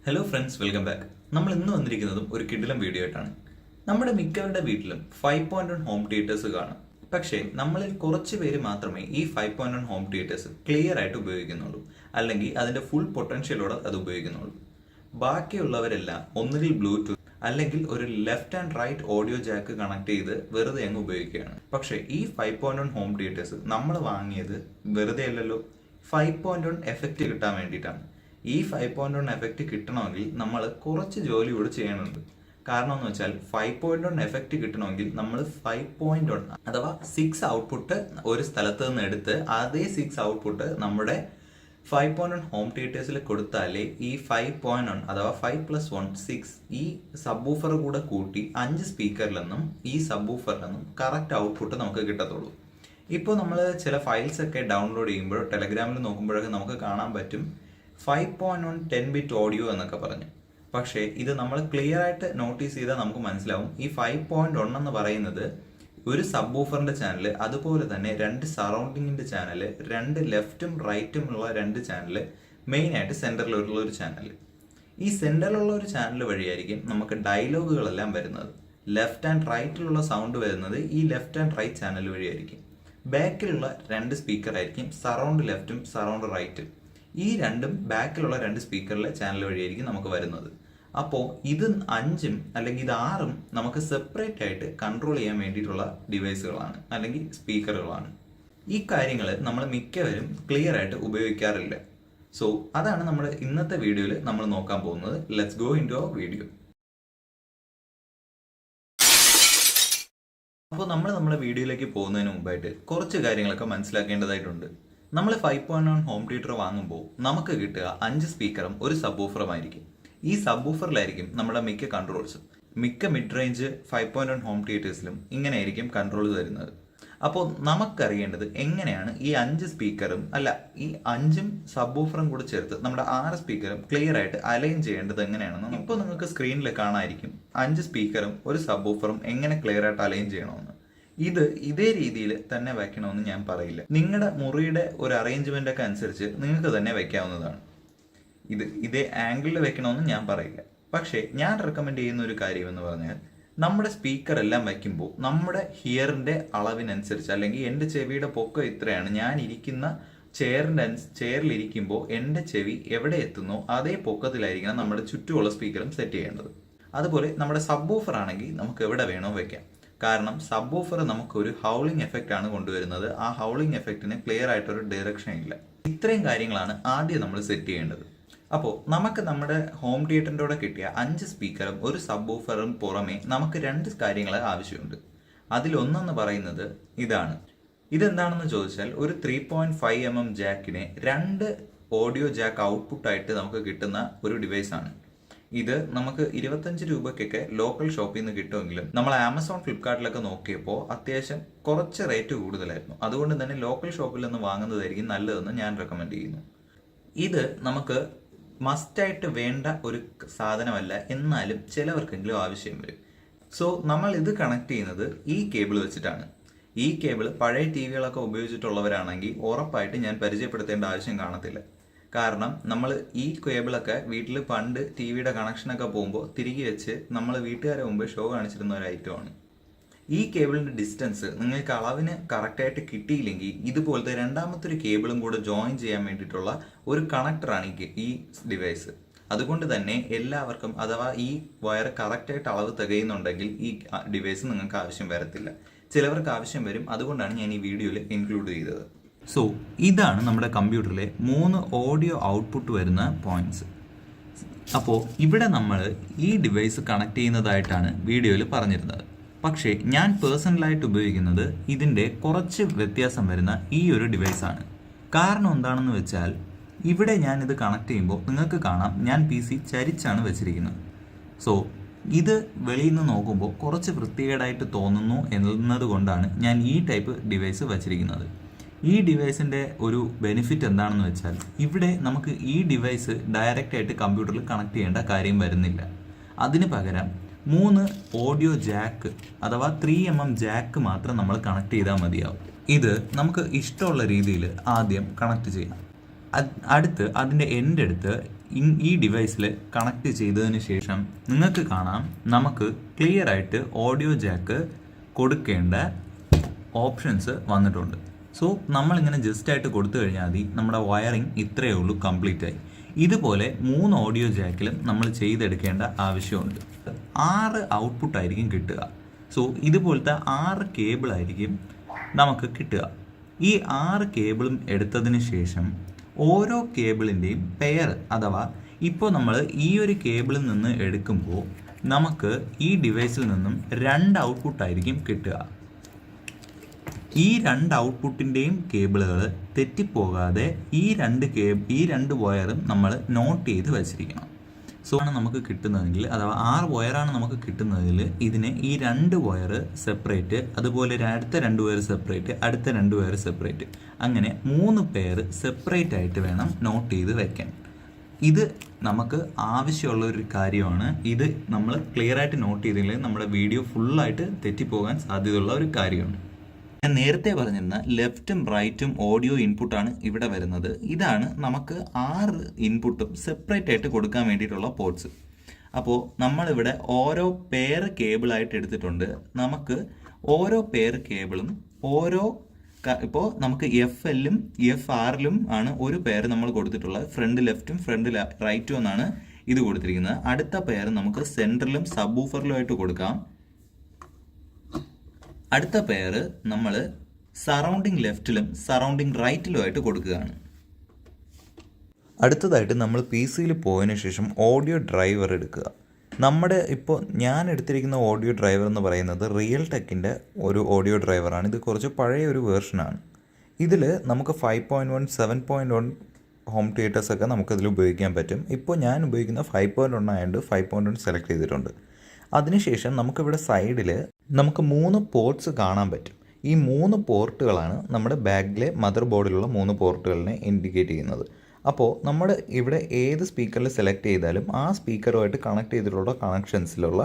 Hello friends, welcome back. നമ്മൾ ഇന്ന് വന്നിരിക്കുന്നതും ഒരു കിടിലം വീഡിയോ ആയിട്ടാണ്. നമ്മുടെ മിക്കവരുടെ വീട്ടിലും 5.1 ഹോം തിയേറ്റേഴ്സ് കാണും. പക്ഷേ നമ്മളിൽ കുറച്ച് പേര് മാത്രമേ ഈ 5.1 ഹോം തിയേറ്റേഴ്സ് ക്ലിയർ ആയിട്ട് ഉപയോഗിക്കുന്നുള്ളൂ, അല്ലെങ്കിൽ അതിന്റെ ഫുൾ പൊട്ടൻഷ്യലോടെ അത് ഉപയോഗിക്കുന്നുള്ളൂ. ബാക്കിയുള്ളവരെല്ലാം ഒന്നുകിൽ ബ്ലൂടൂത്ത് അല്ലെങ്കിൽ ഒരു left and right audio jack connect ചെയ്ത് വെറുതെ അങ്ങ് ഉപയോഗിക്കുകയാണ്. പക്ഷേ ഈ 5.1 ഹോം തിയേറ്റേഴ്സ് നമ്മൾ വാങ്ങിയത് വെറുതെ അല്ലല്ലോ, 5.1 എഫക്റ്റ് കിട്ടാൻ വേണ്ടിയിട്ടാണ്. ഈ 5.1 എഫക്റ്റ് കിട്ടണമെങ്കിൽ നമ്മൾ കുറച്ച് ജോലി കൂടെ ചെയ്യണുണ്ട്. കാരണം എന്ന് വെച്ചാൽ 5.1 എഫക്റ്റ് കിട്ടണമെങ്കിൽ നമ്മൾ 5.1 അഥവാ 6 ഔട്ട്പുട്ട് ഒരു സ്ഥലത്ത് നിന്ന് എടുത്ത് അതേ 6 ഔട്ട്പുട്ട് നമ്മുടെ 5.1 ഹോം തിയേറ്റേഴ്സിൽ കൊടുത്താലേ ഈ 5.1 അഥവാ 5+1 6 ഈ സബ് വൂഫർ കൂടെ കൂട്ടി 5 സ്പീക്കറിൽ നിന്നും ഈ സബ് വൂഫറിൽ നിന്നും കറക്റ്റ് ഔട്ട്പുട്ട് നമുക്ക് കിട്ടത്തുള്ളൂ. ഇപ്പോൾ നമ്മൾ ചില ഫയൽസ് ഒക്കെ ഡൗൺലോഡ് ചെയ്യുമ്പോൾ ടെലഗ്രാമിൽ നോക്കുമ്പോഴൊക്കെ നമുക്ക് കാണാൻ പറ്റും 5.1 10-bit ഓഡിയോ എന്നൊക്കെ പറഞ്ഞു. പക്ഷേ ഇത് നമ്മൾ ക്ലിയർ ആയിട്ട് നോട്ടീസ് ചെയ്താൽ നമുക്ക് മനസ്സിലാവും ഈ 5.1 എന്ന് പറയുന്നത് ഒരു സബ് വൂഫറിന്റെ ചാനൽ, അതുപോലെ തന്നെ 2 സറൗണ്ടിങ്ങിന്റെ ചാനൽ, 2 ലെഫ്റ്റും റൈറ്റും ഉള്ള 2 ചാനൽ, മെയിൻ ആയിട്ട് സെന്ററിലുള്ള ഒരു ചാനൽ. ഈ സെന്ററിലുള്ള ഒരു ചാനൽ വഴിയായിരിക്കും നമുക്ക് ഡയലോഗുകളെല്ലാം വരുന്നത്. ലെഫ്റ്റ് ആൻഡ് റൈറ്റിലുള്ള സൗണ്ട് വരുന്നത് ഈ ലെഫ്റ്റ് ആൻഡ് റൈറ്റ് ചാനൽ വഴിയായിരിക്കും. ബാക്കിലുള്ള 2 സ്പീക്കർ ആയിരിക്കും സറൗണ്ട് ലെഫ്റ്റും സറൗണ്ട് റൈറ്റും. ഈ രണ്ടും ബാക്കിലുള്ള 2 സ്പീക്കറിലെ ചാനൽ വഴിയായിരിക്കും നമുക്ക് വരുന്നത്. അപ്പോൾ ഇത് 5ഉം അല്ലെങ്കിൽ ഇത് 6ഉം നമുക്ക് സെപ്പറേറ്റ് ആയിട്ട് കൺട്രോൾ ചെയ്യാൻ വേണ്ടിയിട്ടുള്ള ഡിവൈസുകളാണ് അല്ലെങ്കിൽ സ്പീക്കറുകളാണ്. ഈ കാര്യങ്ങൾ നമ്മൾ മിക്കവരും ക്ലിയർ ആയിട്ട് ഉപയോഗിക്കാറില്ല. സോ അതാണ് നമ്മുടെ ഇന്നത്തെ വീഡിയോയിൽ നമ്മൾ നോക്കാൻ പോകുന്നത്. Let's go into our video. അപ്പോൾ നമ്മൾ നമ്മുടെ വീഡിയോയിലേക്ക് പോകുന്നതിന് മുമ്പായിട്ട് കുറച്ച് കാര്യങ്ങളൊക്കെ മനസ്സിലാക്കേണ്ടതായിട്ടുണ്ട്. നമ്മൾ 5.1 ഹോം തിയേറ്റർ വാങ്ങുമ്പോൾ നമുക്ക് കിട്ടുക 5 സ്പീക്കറും ഒരു സബ് വൂഫറും ആയിരിക്കും. ഈ സബ് വൂഫറിലായിരിക്കും നമ്മുടെ മിക്ക കൺട്രോൾസും. മിക്ക മിഡ് റേഞ്ച് 5.1 ഹോം തിയേറ്റേഴ്സിലും ഇങ്ങനെയായിരിക്കും കൺട്രോൾ തരുന്നത്. അപ്പോൾ നമുക്കറിയേണ്ടത് എങ്ങനെയാണ് ഈ 5 സ്പീക്കറും അല്ല ഈ 5ഉം സബ് വൂഫറും കൂടെ ചേർത്ത് നമ്മുടെ 6 സ്പീക്കറും ക്ലിയർ ആയിട്ട് അലൈൻ ചെയ്യേണ്ടത് എങ്ങനെയാണെന്ന് ഇപ്പോൾ നിങ്ങൾക്ക് സ്ക്രീനിൽ കാണാമായിരിക്കും. 5 സ്പീക്കറും ഒരു സബ് വൂഫറും എങ്ങനെ ക്ലിയർ ആയിട്ട് അലൈൻ ചെയ്യണമെന്ന്. ഇതേ രീതിയിൽ തന്നെ വെക്കണമെന്ന് ഞാൻ പറയില്ല. നിങ്ങളുടെ മുറിയുടെ ഒരു അറേഞ്ച്മെന്റ് ഒക്കെ അനുസരിച്ച് നിങ്ങൾക്ക് തന്നെ വെക്കാവുന്നതാണ്. ഇതേ ആംഗിളിൽ വെക്കണമെന്ന് ഞാൻ പറയില്ല. പക്ഷേ ഞാൻ റെക്കമെൻഡ് ചെയ്യുന്ന ഒരു കാര്യം എന്ന് പറഞ്ഞാൽ, നമ്മുടെ സ്പീക്കർ എല്ലാം വെക്കുമ്പോൾ നമ്മുടെ ഹിയറിന്റെ അളവിനനുസരിച്ച്, അല്ലെങ്കിൽ എൻ്റെ ചെവിയുടെ പൊക്കം ഇത്രയാണ്, ഞാൻ ഇരിക്കുന്ന ചെയറിലിരിക്കുമ്പോൾ എൻ്റെ ചെവി എവിടെ എത്തുന്നോ അതേ പൊക്കത്തിലായിരിക്കണം നമ്മുടെ ചുറ്റുമുള്ള സ്പീക്കറും സെറ്റ് ചെയ്യേണ്ടത്. അതുപോലെ നമ്മുടെ സബ് വൂഫർ ആണെങ്കിൽ നമുക്ക് എവിടെ വേണോ വെക്കാം. കാരണം സബ് വൂഫർ നമുക്ക് ഒരു ഹൗളിംഗ് എഫക്റ്റ് ആണ് കൊണ്ടുവരുന്നത്. ആ ഹൗളിംഗ് എഫക്റ്റിന് ക്ലിയർ ആയിട്ടൊരു ഡയറക്ഷൻ ഇല്ല. ഇത്രയും കാര്യങ്ങളാണ് ആദ്യം നമ്മൾ സെറ്റ് ചെയ്യേണ്ടത്. അപ്പോൾ നമുക്ക് നമ്മുടെ ഹോം തിയേറ്ററിൻ്റെ കൂടെ കിട്ടിയ 5 സ്പീക്കറും ഒരു സബ് വൂഫറും പുറമെ നമുക്ക് 2 കാര്യങ്ങൾ ആവശ്യമുണ്ട്. അതിലൊന്നെന്ന് പറയുന്നത് ഇതാണ്. ഇതെന്താണെന്ന് ചോദിച്ചാൽ, ഒരു 3.5 mm ജാക്കിനെ 2 ഓഡിയോ ജാക്ക് ഔട്ട്പുട്ടായിട്ട് നമുക്ക് കിട്ടുന്ന ഒരു ഡിവൈസാണ്. ഇത് നമുക്ക് 25 രൂപയ്ക്കൊക്കെ ലോക്കൽ ഷോപ്പിൽ നിന്ന് കിട്ടുമെങ്കിലും നമ്മൾ ആമസോൺ, ഫ്ലിപ്കാർട്ടിലൊക്കെ നോക്കിയപ്പോൾ അത്യാവശ്യം കുറച്ച് റേറ്റ് കൂടുതലായിരുന്നു. അതുകൊണ്ട് തന്നെ ലോക്കൽ ഷോപ്പിൽ നിന്ന് വാങ്ങുന്നതായിരിക്കും നല്ലതെന്ന് ഞാൻ റെക്കമെൻഡ് ചെയ്യുന്നു. ഇത് നമുക്ക് മസ്റ്റായിട്ട് വേണ്ട ഒരു സാധനമല്ല, എന്നാലും ചിലവർക്കെങ്കിലും ആവശ്യം വരും. സോ നമ്മൾ ഇത് കണക്ട് ചെയ്യുന്നത് ഈ കേബിൾ വെച്ചിട്ടാണ്. ഈ കേബിൾ പഴയ ടി വികളൊക്കെ ഉപയോഗിച്ചിട്ടുള്ളവരാണെങ്കിൽ ഉറപ്പായിട്ട് ഞാൻ പരിചയപ്പെടുത്തേണ്ട ആവശ്യം കാണത്തില്ല. കാരണം നമ്മൾ ഈ കേബിളൊക്കെ വീട്ടിൽ പണ്ട് ടി വിയുടെ കണക്ഷനൊക്കെ പോകുമ്പോൾ തിരികെ വെച്ച് നമ്മൾ വീട്ടുകാരെ മുമ്പ് ഷോ കാണിച്ചിരുന്ന ഒരു ഐറ്റമാണ്. ഈ കേബിളിന്റെ ഡിസ്റ്റൻസ് നിങ്ങൾക്ക് അളവിന് കറക്റ്റായിട്ട് കിട്ടിയില്ലെങ്കിൽ ഇതുപോലത്തെ രണ്ടാമത്തെ കേബിളും കൂടെ ജോയിൻ ചെയ്യാൻ വേണ്ടിയിട്ടുള്ള ഒരു കണക്ടറാണ് ഈ ഡിവൈസ്. അതുകൊണ്ട് തന്നെ എല്ലാവർക്കും, അഥവാ ഈ വയർ കറക്റ്റായിട്ട് അളവ് തികയുന്നുണ്ടെങ്കിൽ ഈ ഡിവൈസ് നിങ്ങൾക്ക് ആവശ്യം വരത്തില്ല. ചിലവർക്ക് ആവശ്യം വരും. അതുകൊണ്ടാണ് ഞാൻ ഈ വീഡിയോയിൽ ഇൻക്ലൂഡ് ചെയ്തത്. സോ ഇതാണ് നമ്മുടെ കമ്പ്യൂട്ടറിലെ 3 ഓഡിയോ ഔട്ട്പുട്ട് വരുന്ന പോയിന്റ്സ്. അപ്പോൾ ഇവിടെ നമ്മൾ ഈ ഡിവൈസ് കണക്ട് ചെയ്യുന്നതായിട്ടാണ് വീഡിയോയിൽ പറഞ്ഞിരുന്നത്. പക്ഷേ ഞാൻ പേഴ്സണലായിട്ട് ഉപയോഗിക്കുന്നത് ഇതിൻ്റെ കുറച്ച് വ്യത്യാസം വരുന്ന ഈ ഒരു ഡിവൈസാണ്. കാരണം എന്താണെന്ന് വെച്ചാൽ, ഇവിടെ ഞാനിത് കണക്ട് ചെയ്യുമ്പോൾ നിങ്ങൾക്ക് കാണാം ഞാൻ PC ചരിച്ചാണ് വെച്ചിരിക്കുന്നത്. സോ ഇത് വെളിയിൽ നിന്ന് നോക്കുമ്പോൾ കുറച്ച് വൃത്തികേടായിട്ട് തോന്നുന്നു എന്നതുകൊണ്ടാണ് ഞാൻ ഈ ടൈപ്പ് ഡിവൈസ് വെച്ചിരിക്കുന്നത്. ഈ ഡിവൈസിൻ്റെ ഒരു ബെനിഫിറ്റ് എന്താണെന്ന് വെച്ചാൽ, ഇവിടെ നമുക്ക് ഈ ഡിവൈസ് ഡയറക്റ്റ് ആയിട്ട് കമ്പ്യൂട്ടറിൽ കണക്ട് ചെയ്യേണ്ട കാര്യം വരുന്നില്ല. അതിന് പകരം 3 ഓഡിയോ ജാക്ക് അഥവാ 3 mm ജാക്ക് മാത്രം നമ്മൾ കണക്ട് ചെയ്താൽ മതിയാവും. ഇത് നമുക്ക് ഇഷ്ടമുള്ള രീതിയിൽ ആദ്യം കണക്ട് ചെയ്യാം. അടുത്ത് അതിൻ്റെ എൻ്റെ അടുത്ത് ഈ ഡിവൈസിൽ കണക്ട് ചെയ്തതിന് ശേഷം നിങ്ങൾക്ക് കാണാം നമുക്ക് ക്ലിയർ ആയിട്ട് ഓഡിയോ ജാക്ക് കൊടുക്കേണ്ട ഓപ്ഷൻസ് വന്നിട്ടുണ്ട്. സോ നമ്മളിങ്ങനെ ജസ്റ്റ് ആയിട്ട് കൊടുത്തു കഴിഞ്ഞാൽ മതി, നമ്മുടെ വയറിംഗ് ഇത്രയേ ഉള്ളൂ, കംപ്ലീറ്റ് ആയി. ഇതുപോലെ 3 ഓഡിയോ ജാക്കിലും നമ്മൾ ചെയ്തെടുക്കേണ്ട ആവശ്യമുണ്ട്. 6 ഔട്ട്പുട്ട് ആയിരിക്കും കിട്ടുക. സോ ഇതുപോലത്തെ 6 കേബിൾ ആയിരിക്കും നമുക്ക് കിട്ടുക. ഈ 6 കേബിളും എടുത്തതിന് ശേഷം ഓരോ കേബിളിൻ്റെയും പെയർ, അഥവാ ഇപ്പോൾ നമ്മൾ ഈ ഒരു കേബിളിൽ നിന്ന് എടുക്കുമ്പോൾ നമുക്ക് ഈ ഡിവൈസിൽ നിന്നും 2 ഔട്ട്പുട്ടായിരിക്കും കിട്ടുക. ഈ 2 ഔട്ട്പുട്ടിൻ്റെയും കേബിളുകൾ തെറ്റിപ്പോകാതെ ഈ രണ്ട് വയറും നമ്മൾ നോട്ട് ചെയ്ത് വെച്ചിരിക്കണം. സോ ആണ് നമുക്ക് കിട്ടുന്നതെങ്കിൽ, അഥവാ 6 വയറാണ് നമുക്ക് കിട്ടുന്നതിൽ ഇതിനെ ഈ 2 വയർ സെപ്പറേറ്റ്, അതുപോലെ അടുത്ത 2 വയർ സെപ്പറേറ്റ്, അടുത്ത 2 വയർ സെപ്പറേറ്റ്, അങ്ങനെ 3 പെയർ സെപ്പറേറ്റ് ആയിട്ട് വേണം നോട്ട് ചെയ്ത് വെക്കാൻ. ഇത് നമുക്ക് ആവശ്യമുള്ള ഒരു കാര്യമാണ്. ഇത് നമ്മൾ ക്ലിയർ ആയിട്ട് നോട്ട് ചെയ്തില്ലെങ്കിൽ നമ്മുടെ വീഡിയോ ഫുള്ളായിട്ട് തെറ്റിപ്പോകാൻ സാധ്യതയുള്ള ഒരു കാര്യമാണ്. ഞാൻ നേരത്തെ പറഞ്ഞിരുന്ന ലെഫ്റ്റും റൈറ്റും ഓഡിയോ ഇൻപുട്ടാണ് ഇവിടെ വരുന്നത്. ഇതാണ് നമുക്ക് 6 ഇൻപുട്ടും സെപ്പറേറ്റ് ആയിട്ട് കൊടുക്കാൻ വേണ്ടിയിട്ടുള്ള പോർട്സ്. അപ്പോൾ നമ്മളിവിടെ ഓരോ പെയർ കേബിളായിട്ട് എടുത്തിട്ടുണ്ട്. നമുക്ക് ഓരോ പെയർ കേബിളും ഇപ്പോൾ നമുക്ക് FL-ഉം FR-ലും ആണ് ഒരു പെയർ നമ്മൾ കൊടുത്തിട്ടുള്ളത്. ഫ്രണ്ട് ലെഫ്റ്റും ഫ്രണ്ട് റൈറ്റും എന്നാണ് ഇത് കൊടുത്തിരിക്കുന്നത്. അടുത്ത പെയർ നമുക്ക് സെൻട്രലും സബ് വൂഫറിലുമായിട്ട് കൊടുക്കാം. അടുത്ത പെയർ നമ്മൾ സറൗണ്ടിങ് ലെഫ്റ്റിലും സറൗണ്ടിങ് റൈറ്റിലുമായിട്ട് കൊടുക്കുകയാണ്. അടുത്തതായിട്ട് നമ്മൾ PC-യിൽ പോയതിനു ശേഷം ഓഡിയോ ഡ്രൈവർ എടുക്കുക. നമ്മുടെ ഇപ്പോൾ ഞാൻ എടുത്തിരിക്കുന്ന ഓഡിയോ ഡ്രൈവർ എന്ന് പറയുന്നത് റിയൽ ടെക്കിൻ്റെ ഒരു ഓഡിയോ ഡ്രൈവറാണ്. ഇത് കുറച്ച് പഴയ ഒരു വേർഷനാണ്. ഇതിൽ നമുക്ക് 5.1, 7.1 ഹോം തിയേറ്റേഴ്സൊക്കെ നമുക്കതിൽ ഉപയോഗിക്കാൻ പറ്റും. ഇപ്പോൾ ഞാൻ ഉപയോഗിക്കുന്ന 5.1 ആയതുകൊണ്ട് 5.1 സെലക്ട് ചെയ്തിട്ടുണ്ട്. അതിനുശേഷം നമുക്കിവിടെ സൈഡിൽ നമുക്ക് 3 പോർട്ട്സ് കാണാൻ പറ്റും. ഈ 3 പോർട്ടുകളാണ് നമ്മുടെ ബാഗിലെ മദർ ബോർഡിലുള്ള 3 പോർട്ടുകളിനെ ഇൻഡിക്കേറ്റ് ചെയ്യുന്നത്. അപ്പോൾ നമ്മൾ ഇവിടെ ഏത് സ്പീക്കറിൽ സെലക്ട് ചെയ്താലും ആ സ്പീക്കറുമായിട്ട് കണക്ട് ചെയ്തിട്ടുള്ള കണക്ഷൻസിലുള്ള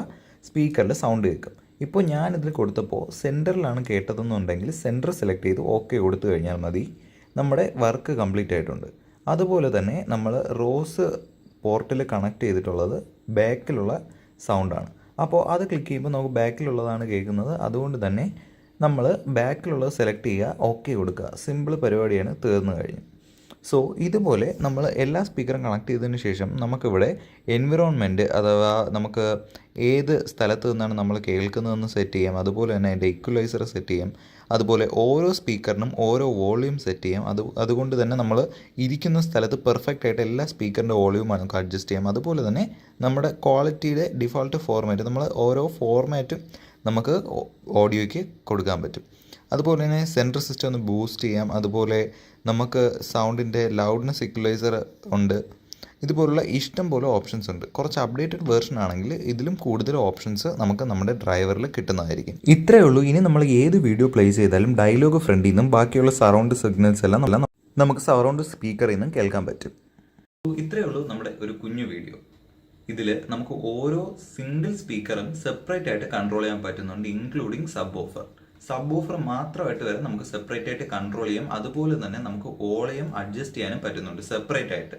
സ്പീക്കറിൽ സൗണ്ട് കേൾക്കും. ഇപ്പോൾ ഞാനിതിൽ കൊടുത്തപ്പോൾ സെൻറ്ററിലാണ് കേട്ടതെന്നുണ്ടെങ്കിൽ സെൻറ്റർ സെലക്ട് ചെയ്ത് ഓക്കെ കൊടുത്തു കഴിഞ്ഞാൽ മതി, നമ്മുടെ വർക്ക് കംപ്ലീറ്റ് ആയിട്ടുണ്ട്. അതുപോലെ തന്നെ നമ്മൾ റോസ് പോർട്ടിൽ കണക്ട് ചെയ്തിട്ടുള്ളത് ബാക്കിലുള്ള സൗണ്ടാണ്. അപ്പോൾ അത് ക്ലിക്ക് ചെയ്യുമ്പോൾ നമുക്ക് ബാക്കിലുള്ളതാണ് കേൾക്കുന്നത്. അതുകൊണ്ട് തന്നെ നമ്മൾ ബാക്കിലുള്ളത് സെലക്ട് ചെയ്യുക, ഓക്കെ കൊടുക്കുക. സിമ്പിൾ പരിപാടിയാണ്, തീർന്നു കഴിഞ്ഞു. സോ ഇതുപോലെ നമ്മൾ എല്ലാ സ്പീക്കറും കണക്ട് ചെയ്തതിന് ശേഷം നമുക്കിവിടെ എൻവിറോൺമെൻറ്റ്, അഥവാ നമുക്ക് ഏത് സ്ഥലത്ത് നിന്നാണ് നമ്മൾ കേൾക്കുന്നതെന്ന് സെറ്റ് ചെയ്യാം. അതുപോലെ തന്നെ അതിൻ്റെ ഇക്വലൈസർ സെറ്റ് ചെയ്യാം. അതുപോലെ ഓരോ സ്പീക്കറിനും ഓരോ വോളിയം സെറ്റ് ചെയ്യാം. അതുകൊണ്ട് തന്നെ നമ്മൾ ഇരിക്കുന്ന സ്ഥലത്ത് പെർഫെക്റ്റ് ആയിട്ട് എല്ലാ സ്പീക്കറിൻ്റെ വോളിയം നമുക്ക് അഡ്ജസ്റ്റ് ചെയ്യാം. അതുപോലെ തന്നെ നമ്മുടെ ക്വാളിറ്റിയുടെ ഡിഫോൾട്ട് ഫോർമാറ്റ്, നമ്മൾ ഓരോ ഫോർമാറ്റും നമുക്ക് ഓഡിയോയ്ക്ക് കൊടുക്കാൻ പറ്റും. അതുപോലെ തന്നെ സെൻട്രൽ സിസ്റ്റം ഒന്ന് ബൂസ്റ്റ് ചെയ്യാം. അതുപോലെ നമുക്ക് സൗണ്ടിൻ്റെ ലൗഡ്നെസ് ഇക്വലൈസർ ഉണ്ട്. ഇതുപോലുള്ള ഇഷ്ടം പോലെ ഓപ്ഷൻസ് ഉണ്ട്. കുറച്ച് അപ്ഡേറ്റഡ് വേർഷൻ ആണെങ്കിൽ ഇതിലും കൂടുതൽ ഓപ്ഷൻസ് നമുക്ക് നമ്മുടെ ഡ്രൈവറിൽ കിട്ടുന്നതായിരിക്കും. ഇത്രയേ ഉള്ളൂ. ഇനി നമ്മൾ ഏത് വീഡിയോ പ്ലേ ചെയ്താലും ഡയലോഗ് ഫ്രണ്ടിൽ നിന്നും ബാക്കിയുള്ള സറൗണ്ട് സിഗ്നൽസ് എല്ലാം നമുക്ക് സറൗണ്ട് സ്പീക്കറിൽ നിന്നും കേൾക്കാൻ പറ്റും. ഇത്രയേ ഉള്ളൂ നമ്മുടെ ഒരു കുഞ്ഞു വീഡിയോ. ഇതിൽ നമുക്ക് ഓരോ സിംഗിൾ സ്പീക്കറും സെപ്പറേറ്റ് ആയിട്ട് കൺട്രോൾ ചെയ്യാൻ പറ്റുന്നുണ്ട്, ഇൻക്ലൂഡിങ് സബ് ഓഫർ മാത്രമായിട്ട് വരെ നമുക്ക് സെപ്പറേറ്റ് ആയിട്ട് കൺട്രോൾ ചെയ്യാം. അതുപോലെ തന്നെ നമുക്ക് വോളിയം അഡ്ജസ്റ്റ് ചെയ്യാനും പറ്റുന്നുണ്ട് സെപ്പറേറ്റ് ആയിട്ട്.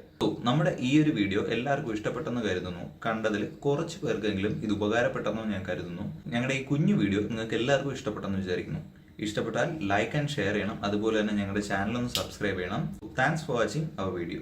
നമ്മുടെ ഈ ഒരു വീഡിയോ എല്ലാവർക്കും ഇഷ്ടപ്പെട്ടെന്ന് കരുതുന്നു. കണ്ടതിൽ കുറച്ച് പേർക്കെങ്കിലും ഇത് ഉപകാരപ്പെട്ടെന്ന് ഞാൻ കരുതുന്നു. ഞങ്ങളുടെ ഈ കുഞ്ഞു വീഡിയോ നിങ്ങൾക്ക് എല്ലാവർക്കും ഇഷ്ടപ്പെട്ടെന്ന് വിചാരിക്കുന്നു. ഇഷ്ടപ്പെട്ടാൽ ലൈക്ക് ആൻഡ് ഷെയർ ചെയ്യണം. അതുപോലെ തന്നെ ഞങ്ങളുടെ ചാനൽ ഒന്ന് സബ്സ്ക്രൈബ് ചെയ്യണം. Thanks for watching our video.